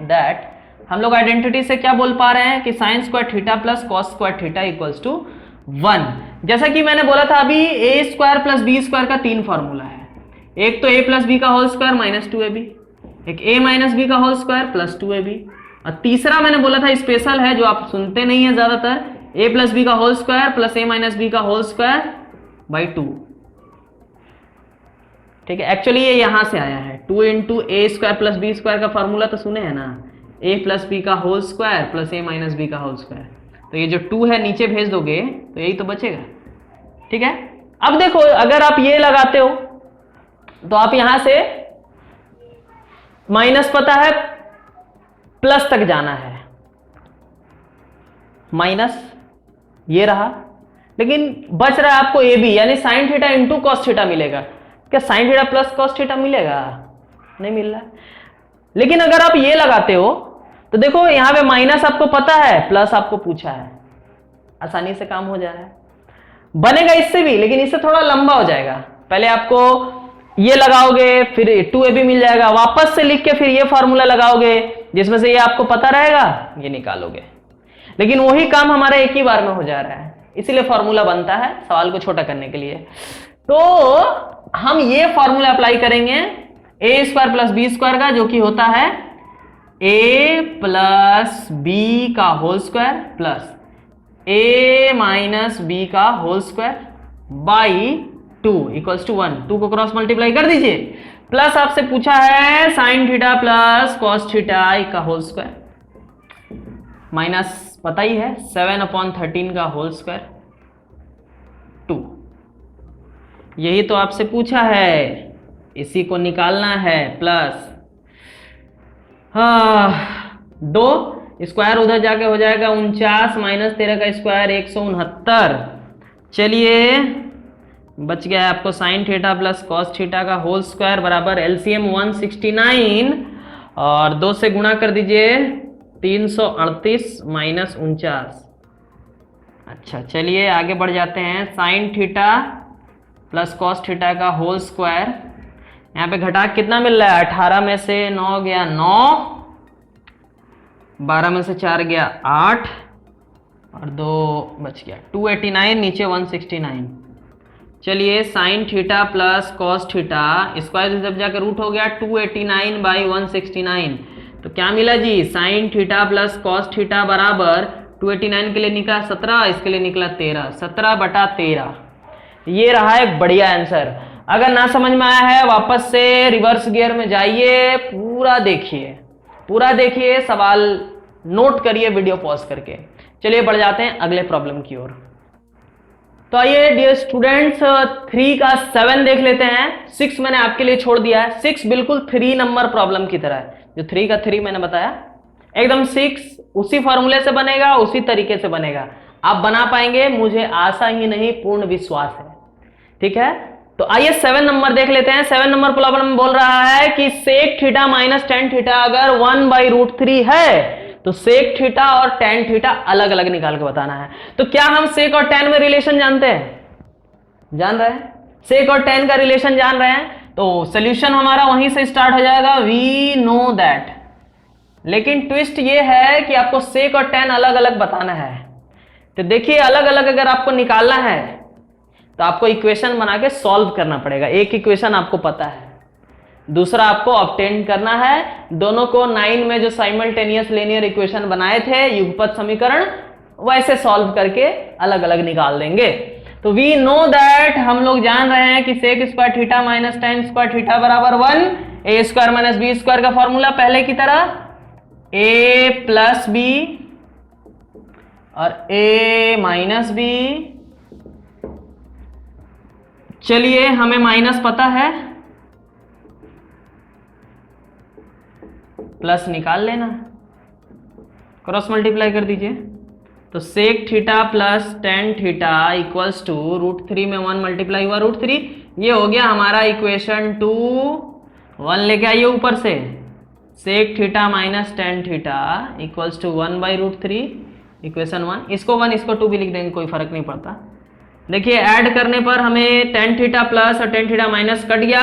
दैट हम लोग आइडेंटिटी से क्या बोल पा रहे हैं कि sine square theta plus cos square theta equals to 1। जैसा कि मैंने बोला था अभी, a square plus B square का 3 फॉर्मूला है, एक तो ए प्लस बी का होल स्क्वायर माइनस 2ab, एक ए माइनस बी का होल स्क्वायर प्लस 2ab, और तीसरा मैंने बोला था स्पेशल है जो आप सुनते नहीं है ज्यादातर, ए प्लस बी का whole square plus a minus b का होल स्क्वायर बाई 2। ठीक है, एक्चुअली ये यहां से आया है, 2 इंटू ए स्क्वायर प्लस बी स्क्वायर का फॉर्मूला तो सुने हैं ना, ए प्लस बी का whole square plus a minus b का होल स्क्वायर। तो ये जो 2 है नीचे भेज दोगे तो यही तो बचेगा। ठीक है, अब देखो अगर आप ये लगाते हो तो आप यहां से माइनस पता है प्लस तक जाना है, माइनस ये रहा, लेकिन बच रहा है आपको ए बी यानी sign theta into cos theta मिलेगा। क्या sign theta plus cos theta मिलेगा? नहीं मिल रहा। लेकिन अगर आप ये लगाते हो तो देखो यहां पे माइनस आपको पता है, प्लस आपको पूछा है, आसानी से काम हो जा रहा है। बनेगा इससे भी, लेकिन इससे थोड़ा लंबा हो जाएगा। पहले आपको ये लगाओगे, फिर 2ab मिल जाएगा, वापस से लिख के फिर ये फॉर्मूला लगाओगे जिसमें से ये आपको पता रहेगा, ये निकालोगे। लेकिन वही काम हमारा एक ही बार में हो जा रहा है, इसीलिए फॉर्मूला बनता है सवाल को छोटा करने के लिए। तो हम ये फॉर्मूला अप्लाई करेंगे a square plus B square का, जो कि होता है ए प्लस बी का whole square plus a minus b का whole square by 2 equals to 1। 2 को क्रॉस मल्टीप्लाई कर दीजिए, प्लस आपसे पूछा है sign theta plus cos theta का होल स्क्वायर, माइनस पता ही है 7/13 का होल स्क्वायर 2। यही तो आपसे पूछा है, इसी को निकालना है, प्लस 2 स्क्वायर उधर जाके हो जाएगा 49 माइनस 13 का स्क्वायर 169। चलिए बच गया है आपको sign theta plus cos theta का होल स्क्वायर बराबर एलसीएम 169 और 2 से गुणा कर दीजिए 338 माइनस 49। अच्छा चलिए आगे बढ़ जाते हैं। Sign theta plus cos theta का होल स्क्वायर, यहाँ पे घटा कितना मिल रहा है, 18 में से 9 गया 9, 12 में से 4 गया 8 और 2 बच गया 289, नीचे 169। चलिए sign theta plus cos theta square जब जाकर रूट हो गया 289 बाई 169, तो क्या मिला जी, sine theta plus cos theta बराबर 289 के लिए निकला 17, इसके लिए निकला 13, 17/13। ये रहा एक बढ़िया आंसर। अगर ना समझ में आया है वापस से रिवर्स गियर में जाइए, पूरा देखिए, सवाल नोट करिए वीडियो पॉज करके। चलिए बढ़ जाते हैं अगले प्रॉब्लम की ओर। तो आइए डियर स्टूडेंट्स 3 का 7 देख लेते हैं। 6 मैंने आपके लिए छोड़ दिया है, 6 बिल्कुल 3 नंबर प्रॉब्लम की तरह है। जो 3 का 3 मैंने बताया एकदम 6 उसी फॉर्मूले से बनेगा, उसी तरीके से बनेगा। आप बना पाएंगे, मुझे आशा ही नहीं पूर्ण विश्वास है। ठीक है, तो आइए 7 नंबर देख लेते हैं। 7 नंबर प्रॉब्लम बोल रहा है कि sec theta minus tan theta अगर 1/√3 है तो सेक थीटा और टेन थीटा अलग अलग निकाल के बताना है। तो क्या हम सेक और टेन में रिलेशन जानते हैं? जान रहे हैं, सेक और टेन का रिलेशन जान रहे हैं, तो सोल्यूशन हमारा वहीं से स्टार्ट हो जाएगा, वी नो दैट। लेकिन ट्विस्ट ये है कि आपको सेक और टेन अलग अलग बताना है। तो देखिए अलग अलग अगर आपको निकालना है तो आपको इक्वेशन बना के सॉल्व करना पड़ेगा। एक इक्वेशन आपको पता है, दूसरा आपको ऑब्टेन करना है। दोनों को 9 में जो साइमल्टेनियस लीनियर इक्वेशन बनाए थे, युगपत समीकरण, वैसे सॉल्व करके अलग अलग निकाल देंगे। तो वी नो दैट, हम लोग जान रहे हैं कि sec square theta minus tan square theta बराबर 1, a square minus B square का फॉर्मूला पहले की तरह ए प्लस बी और ए माइनस बी। चलिए हमें माइनस पता है, प्लस निकाल लेना, क्रॉस मल्टीप्लाई कर दीजिए। तो sec theta plus tan theta equals to √3 में 1 मल्टीप्लाई हुआ √3, ये हो गया हमारा इक्वेशन 2। 1 लेके आइए ऊपर से, sec theta minus tan theta equals to 1/√3 equation 1। इसको 1 इसको 2 भी लिख देंगे, कोई फर्क नहीं पड़ता। देखिए ऐड करने पर हमें टेन थीटा प्लस और टेन थीटा माइनस कट गया,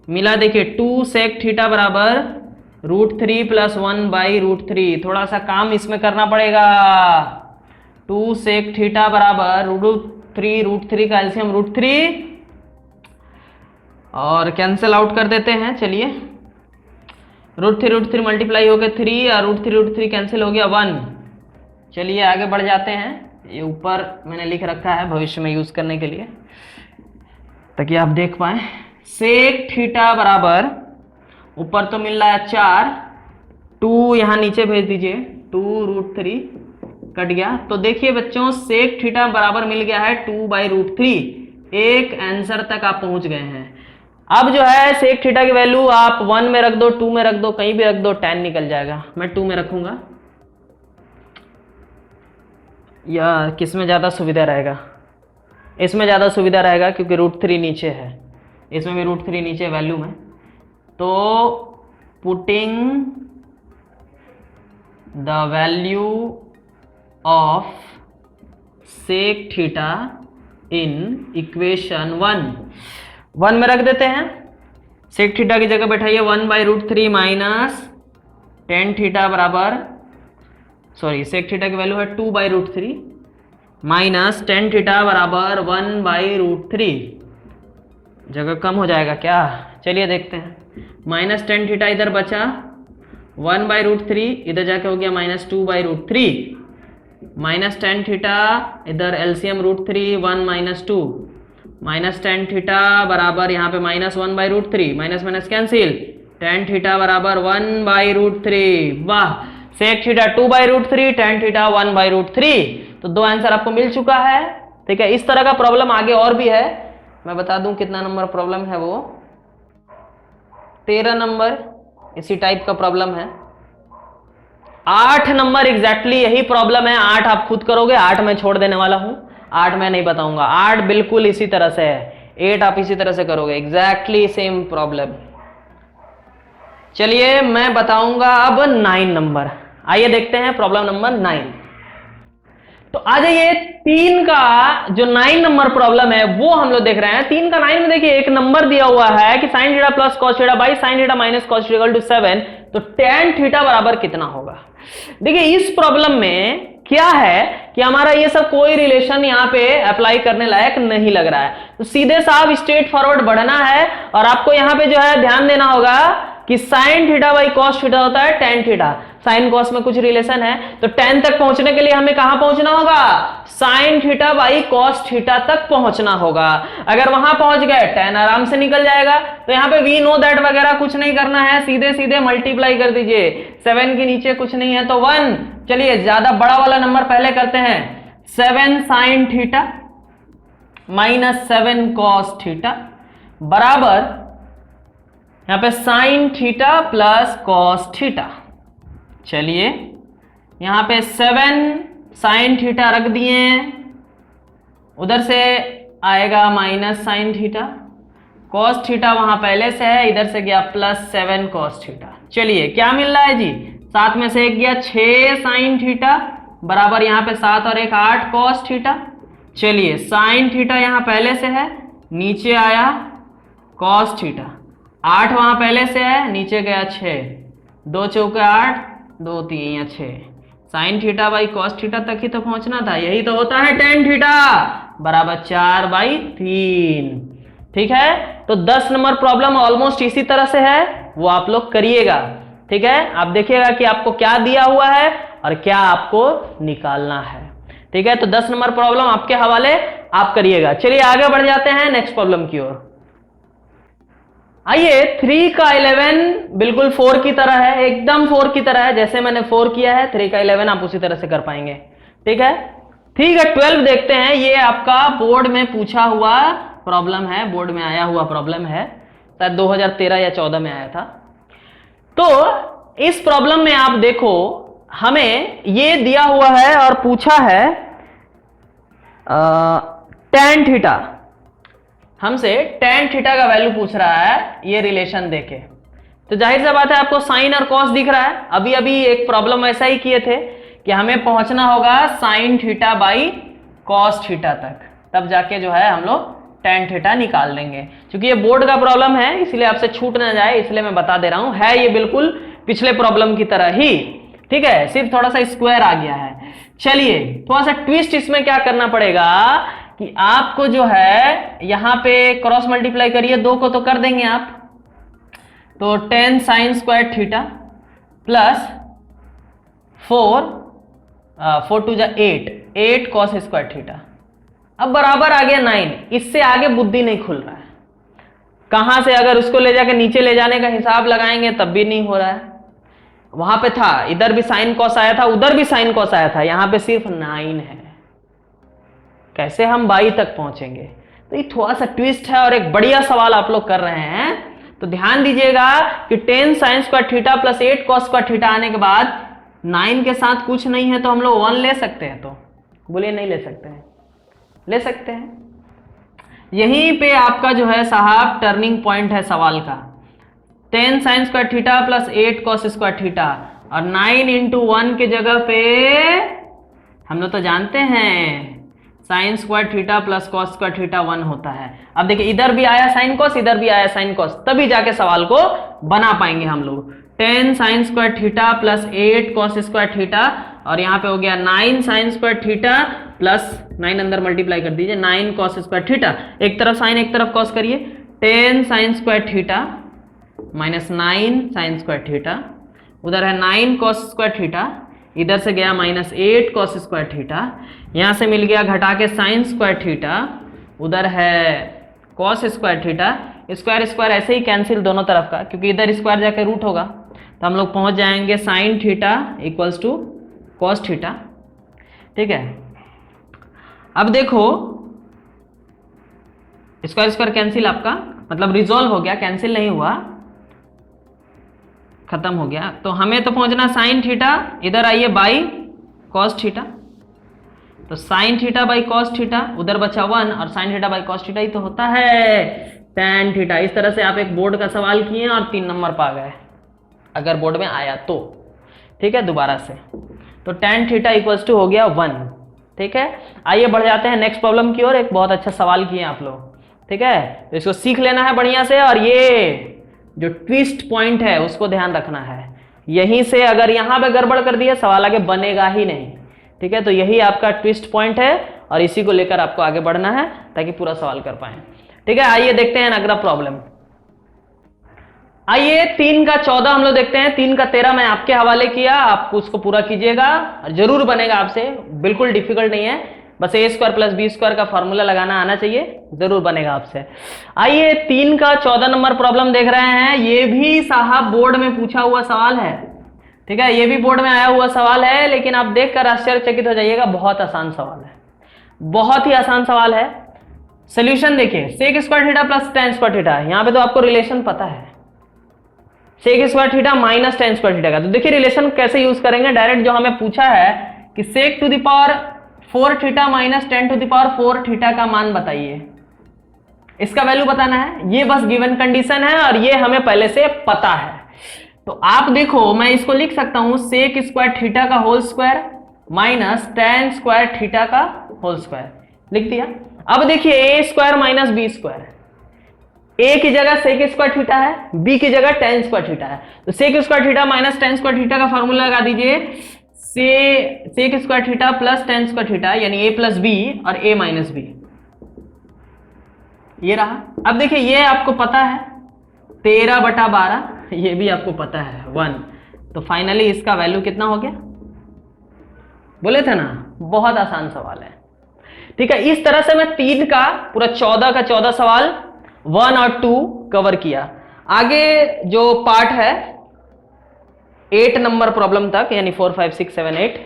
मिला देखिए 2 सेक थीटा बराबर √3 प्लस 1/√3। थोड़ा सा काम इसमें करना पड़ेगा। 2 सेक थीटा बराबर √3 का एलसीएम √3 और कैंसिल आउट कर देते हैं। चलिए √3 मल्टीप्लाई हो गया 3 और √3 कैंसिल हो गया 1। चलिए आगे बढ़ जाते हैं। ये ऊपर मैंने लिख रखा है भविष्य में यूज करने के लिए, ताकि आप देख पाए। सेक थीटा बराबर ऊपर तो मिल रहा है 4, 2 यहाँ नीचे भेज दीजिए, 2√3 कट गया। तो देखिए बच्चों सेक थीटा बराबर मिल गया है 2/√3। एक आंसर तक आप पहुंच गए हैं। अब जो है सेक थीटा की वैल्यू आप 1 में रख दो, 2 में रख दो, कहीं भी रख दो, tan निकल जाएगा। मैं 2 में रखूंगा, या किस में ज़्यादा सुविधा रहेगा? इसमें ज़्यादा सुविधा रहेगा क्योंकि √3 नीचे है, इसमें भी √3 नीचे वैल्यू में। तो putting the value of sec theta in equation 1 में रख देते हैं। सेक थीटा की जगह बैठाइए 1/√3 माइनस tan थीटा बराबर, सॉरी सेक थीटा की वैल्यू है 2/√3 माइनस tan थीटा बराबर 1/√3। जगह कम हो जाएगा क्या? चलिए देखते हैं। माइनस tan थीटा इधर बचा 1/√3, इधर जाके हो गया -2/√3 माइनस tan थीटा, इधर एलसीएम √3, 1 - 2 माइनस tan थीटा बराबर यहाँ पे -1/√3, minus minus cancel, tan theta बराबर 1/√3। वाह, सेक थीटा 2/√3, tan थीटा 1/√3। तो 2 आंसर आपको मिल चुका है। ठीक है, इस तरह का प्रॉब्लम आगे और भी है, मैं बता दूं कितना नंबर प्रॉब्लम है वो, 13 नंबर इसी टाइप का प्रॉब्लम है। 8 नंबर एग्जैक्टली यही प्रॉब्लम है। 8 आप खुद करोगे, 8 मैं छोड़ देने वाला हूं, 8 मैं नहीं बताऊंगा। 8 बिल्कुल इसी तरह से है, 8 आप इसी तरह से करोगे, एग्जैक्टली सेम प्रॉब्लम। चलिए मैं बताऊंगा अब 9 नंबर। आइए देखते हैं प्रॉब्लम नंबर 9। तो आ जाइए 3 का जो 9 नंबर प्रॉब्लम है वो हम लोग देख रहे हैं। 3 का 9 में देखिए एक नंबर दिया हुआ है कि sin theta plus cos theta by sin theta minus cos theta equal to 7, तो tan थीटा बराबर कितना होगा। देखिए इस प्रॉब्लम में क्या है कि हमारा ये सब कोई रिलेशन यहाँ पे अप्लाई करने लायक नहीं लग रहा है, तो सीधे साफ स्ट्रेट फॉरवर्ड बढ़ना है। और आपको यहाँ पे जो है ध्यान देना होगा कि sin theta by cos theta होता है tan थीटा, साइन कॉस में कुछ रिलेशन है, तो tan तक पहुंचने के लिए हमें कहां पहुंचना होगा, sin theta by cos theta तक पहुंचना होगा। अगर वहां पहुंच गए tan आराम से निकल जाएगा। तो यहाँ पे वी नो दैट वगैरह कुछ नहीं करना है, सीधे सीधे मल्टीप्लाई कर दीजिए, 7 के नीचे कुछ नहीं है तो 1। चलिए ज्यादा बड़ा वाला नंबर पहले करते हैं, 7 sin theta minus 7 cos theta बराबर यहां पे sin theta plus cos theta. चलिए यहां पे 7 sin थीटा रख दिए, उधर से आएगा minus sin theta, cos theta वहां पहले से है, इधर से गया प्लस 7 cos थीटा। चलिए क्या मिल रहा है जी, 7 में से एक गया 6 sin थीटा बराबर यहाँ पे 7 और 1 8 cos थीटा। चलिए sin थीटा यहाँ पहले से है, नीचे आया cos थीटा, 8 वहां पहले से है, नीचे गया 6, 2 चौके 8, 2 3 6, sin theta by cos theta तक ही तो पहुंचना था, यही तो होता है tan थीटा बराबर 4/3। ठीक है, तो 10 नंबर प्रॉब्लम ऑलमोस्ट इसी तरह से है, वो आप लोग करिएगा। ठीक है, आप देखिएगा कि आपको क्या दिया हुआ है और क्या आपको निकालना है। ठीक है, तो 10 नंबर प्रॉब्लम आपके हवाले, आप करिएगा। चलिए आगे बढ़ जाते हैं नेक्स्ट प्रॉब्लम की ओर। आइए 3 का 11 बिल्कुल 4 की तरह है, एकदम 4 की तरह है, जैसे मैंने 4 किया है 3 का 11 आप उसी तरह से कर पाएंगे। ठीक है, 3 का 12 देखते हैं, ये आपका बोर्ड में पूछा हुआ प्रॉब्लम है, बोर्ड में आया हुआ प्रॉब्लम है, शायद 2013 या 14 में आया था। तो इस प्रॉब्लम में आप देखो हमें ये दिया हुआ है और पूछा है tan थीटा, हमसे tan थीटा का वैल्यू पूछ रहा है ये रिलेशन देके। तो जाहिर सी बात है आपको साइन और कॉस दिख रहा है। अभी अभी एक प्रॉब्लम ऐसा ही किए थे कि हमें पहुंचना होगा sign theta by cos theta तक, तब जाके जो है हम लोग tan थीटा निकाल देंगे। क्योंकि ये बोर्ड का प्रॉब्लम है इसलिए आपसे छूट ना जाए इसलिए मैं बता दे रहा हूं, है ये बिल्कुल पिछले प्रॉब्लम की तरह ही। ठीक है, सिर्फ थोड़ा सा स्क्वायर आ गया है। चलिए थोड़ा सा ट्विस्ट इसमें क्या करना पड़ेगा कि आपको जो है यहां पे क्रॉस मल्टीप्लाई करिए, 2 को तो कर देंगे आप, तो 10 साइन स्क्वायर थीटा प्लस 4 2 जा 8 कॉस स्क्वायर थीटा। अब बराबर आ गया 9, इससे आगे बुद्धि नहीं खुल रहा है। कहां से अगर उसको ले जाकर नीचे ले जाने का हिसाब लगाएंगे तब भी नहीं हो रहा है। वहां पे था, इधर भी साइन कॉस आया था, उधर भी साइन कॉस आया था, यहां पे सिर्फ 9 है। कैसे हम 22 तक पहुंचेंगे? तो ये थोड़ा सा ट्विस्ट है और एक बढ़िया सवाल आप लोग कर रहे हैं। तो ध्यान दीजिएगा कि 10 sign square theta plus 8 cos square theta आने के बाद 9 के साथ कुछ नहीं है तो हम लोग 1 ले सकते हैं। तो बोलिए नहीं ले सकते हैं? ले सकते हैं। यहीं पे आपका जो है साहब टर्निंग पॉइंट है सवाल का। 10 sign square theta plus 8 cos square theta और 9 इंटू 1 के जगह पे हम लोग तो जानते हैं sign square theta plus cos square theta 1 होता है। अब देखिए इधर भी आया साइन कॉस, इधर भी आया साइन कॉस, तभी जाके सवाल को बना पाएंगे हम लोग। 10 sign square theta plus 8 cos square theta और यहाँ पे हो गया 9 साइन स्क्वायर थीटा प्लस 9 अंदर मल्टीप्लाई कर दीजिए 9 कॉस स्क्वायर थीटा, एक तरफ साइन एक तरफ कॉस करिए। 10 sign square theta minus 9 sign square theta, उधर है 9 कॉस स्क्वायर थीटा, इधर से गया माइनस 8 कॉस स्क्वायर थीटा, यहां से मिल गया घटा के साइन स्क्वायर थीटा, उधर है cos square theta. Square square ऐसे ही कैंसिल दोनों तरफ का, क्योंकि इधर स्क्वायर जाके रूट होगा, तो हम लोग पहुंच जाएंगे sine theta equals to cos theta. ठीक है, अब देखो स्क्वायर स्क्वायर कैंसिल आपका मतलब रिजॉल्व हो गया, कैंसिल नहीं हुआ, खत्म हो गया। तो हमें तो पहुंचना साइन थीटा, इधर आइए बाई कॉस थीटा, तो sine theta by cos theta, उधर बचा 1 और sine theta by cos theta ही तो होता है tan थीटा। इस तरह से आप एक बोर्ड का सवाल किए और 3 नंबर पा गए, अगर बोर्ड में आया तो। ठीक है, दोबारा से तो tan थीटा इक्वल्स टू हो गया 1। ठीक है, आइए बढ़ जाते हैं नेक्स्ट प्रॉब्लम की ओर। एक बहुत अच्छा सवाल किए आप लोग। ठीक है, तो इसको सीख लेना है बढ़िया से, और ये जो ट्विस्ट पॉइंट है उसको ध्यान रखना है। यहीं से अगर यहां पे गड़बड़ कर दिया सवाल आगे बनेगा ही नहीं। ठीक है, तो यही आपका ट्विस्ट पॉइंट है और इसी को लेकर आपको आगे बढ़ना है ताकि पूरा सवाल कर पाए। ठीक है, आइए देखते हैं अगला प्रॉब्लम। आइए 3 का 14 हम लोग देखते हैं। 3 का 13 मैं आपके हवाले किया, आप उसको पूरा कीजिएगा, जरूर बनेगा आपसे, बिल्कुल डिफिकल्ट नहीं है, बस ए स्क्वायर प्लस बी स्क्वायर का फॉर्मूला लगाना आना चाहिए, जरूर बनेगा आपसे। आइए 3 का 14 नंबर प्रॉब्लम देख रहे हैं। ये भी साहब बोर्ड में पूछा हुआ सवाल है। ठीक है, ये भी बोर्ड में आया हुआ सवाल है, लेकिन आप देखकर आश्चर्यचकित हो जाइएगा, बहुत आसान सवाल है, बहुत ही आसान सवाल है। सोल्यूशन देखिए, sec square theta plus tan square theta, यहां पे तो आपको रिलेशन पता है, sec square theta minus tan square theta का। तो देखिए रिलेशन कैसे यूज करेंगे, डायरेक्ट जो हमें पूछा है कि sec to the power 4 theta minus tan to the power 4 theta का मान बताइए, इसका वैल्यू बताना है। ये बस गिवन कंडीशन है और ये हमें पहले से पता है। तो आप देखो मैं इसको लिख सकता हूं सेक स्क्वायर थीटा का whole square minus tan square theta का होल स्क्वायर, लिख दिया। अब देखिए a square minus B square, a की जगह सेक स्क्वायर थीटा है, बी की जगह tan स्क्वायर थीटा है, तो sec square theta minus tan square theta का फॉर्मूला लगा दीजिए, sec square theta plus tan square theta, यानी ए प्लस बी और ए माइनस बी, ये रहा। अब देखिए ये आपको पता है 13/12, ये भी आपको पता है 1, तो फाइनली इसका वैल्यू कितना हो गया, बोले थे ना, बहुत आसान सवाल है। ठीक है, इस तरह से मैं 3 का पूरा 14 का 14 सवाल 1 और 2 कवर किया। आगे जो पार्ट है 8 नंबर प्रॉब्लम तक, यानी 4, 5, 6, 7, 8,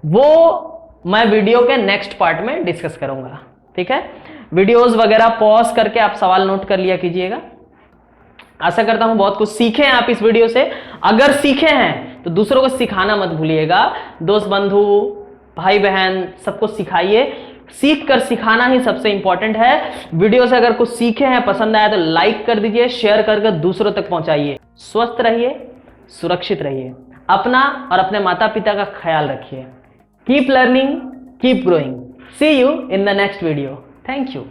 वो मैं वीडियो के नेक्स्ट पार्ट में डिस्कस करूंगा। ठीक है, वीडियोस वगैरह पॉज करके आप सवाल नोट कर लिया कीजिएगा। आशा करता हूं बहुत कुछ सीखे हैं आप इस वीडियो से। अगर सीखे हैं तो दूसरों को सिखाना मत भूलिएगा, दोस्त बंधु भाई बहन सबको सिखाइए, सीख कर सिखाना ही सबसे इंपॉर्टेंट है। वीडियो से अगर कुछ सीखे हैं, पसंद आया तो लाइक कर दीजिए, शेयर करके दूसरों तक पहुंचाइए। स्वस्थ रहिए, सुरक्षित रहिए, अपना और अपने माता पिता का ख्याल रखिए। Keep learning, keep growing. See you in the next video. Thank you.